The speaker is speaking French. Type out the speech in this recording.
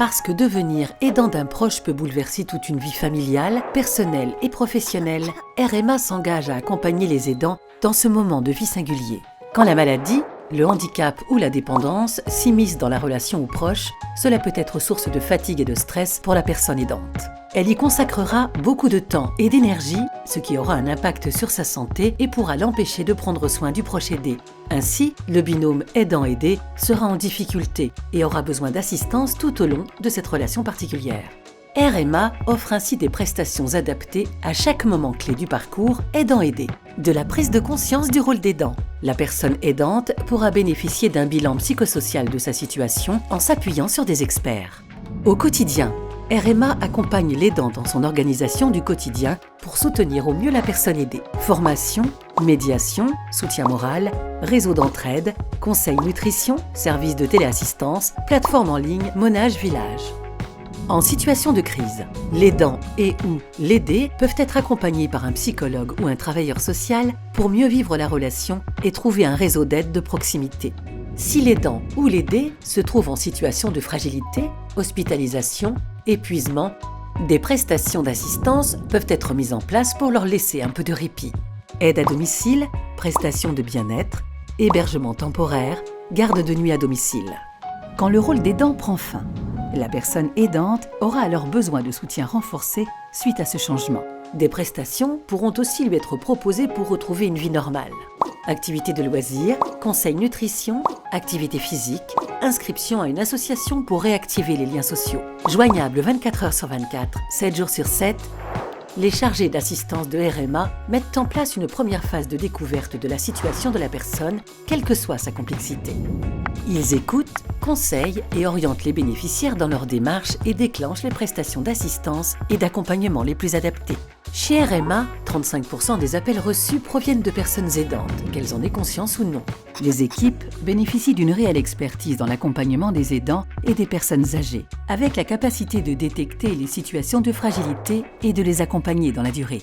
Parce que devenir aidant d'un proche peut bouleverser toute une vie familiale, personnelle et professionnelle, RMA s'engage à accompagner les aidants dans ce moment de vie singulier. Quand la maladie, le handicap ou la dépendance s'immiscent dans la relation aux proches, cela peut être source de fatigue et de stress pour la personne aidante. Elle y consacrera beaucoup de temps et d'énergie, ce qui aura un impact sur sa santé et pourra l'empêcher de prendre soin du proche aidé. Ainsi, le binôme aidant-aidé sera en difficulté et aura besoin d'assistance tout au long de cette relation particulière. RMA offre ainsi des prestations adaptées à chaque moment clé du parcours aidant-aidé. De la prise de conscience du rôle d'aidant. La personne aidante pourra bénéficier d'un bilan psychosocial de sa situation en s'appuyant sur des experts. Au quotidien, RMA accompagne l'aidant dans son organisation du quotidien pour soutenir au mieux la personne aidée. Formation, médiation, soutien moral, réseau d'entraide, conseil nutrition, service de téléassistance, plateforme en ligne, Monage Village. En situation de crise, l'aidant et ou l'aidé peuvent être accompagnés par un psychologue ou un travailleur social pour mieux vivre la relation et trouver un réseau d'aide de proximité. Si l'aidant ou l'aidé se trouve en situation de fragilité, hospitalisation, épuisement, des prestations d'assistance peuvent être mises en place pour leur laisser un peu de répit. Aide à domicile, prestations de bien-être, hébergement temporaire, garde de nuit à domicile. Quand le rôle d'aidant prend fin, la personne aidante aura alors besoin de soutien renforcé suite à ce changement. Des prestations pourront aussi lui être proposées pour retrouver une vie normale. Activités de loisirs, conseils nutrition, activités physiques, inscription à une association pour réactiver les liens sociaux. Joignable 24 heures sur 24, 7 jours sur 7, les chargés d'assistance de RMA mettent en place une première phase de découverte de la situation de la personne, quelle que soit sa complexité. Ils écoutent, conseillent et orientent les bénéficiaires dans leur démarche et déclenchent les prestations d'assistance et d'accompagnement les plus adaptées. Chez RMA, 35% des appels reçus proviennent de personnes aidantes, qu'elles en aient conscience ou non. Les équipes bénéficient d'une réelle expertise dans l'accompagnement des aidants et des personnes âgées, avec la capacité de détecter les situations de fragilité et de les accompagner dans la durée.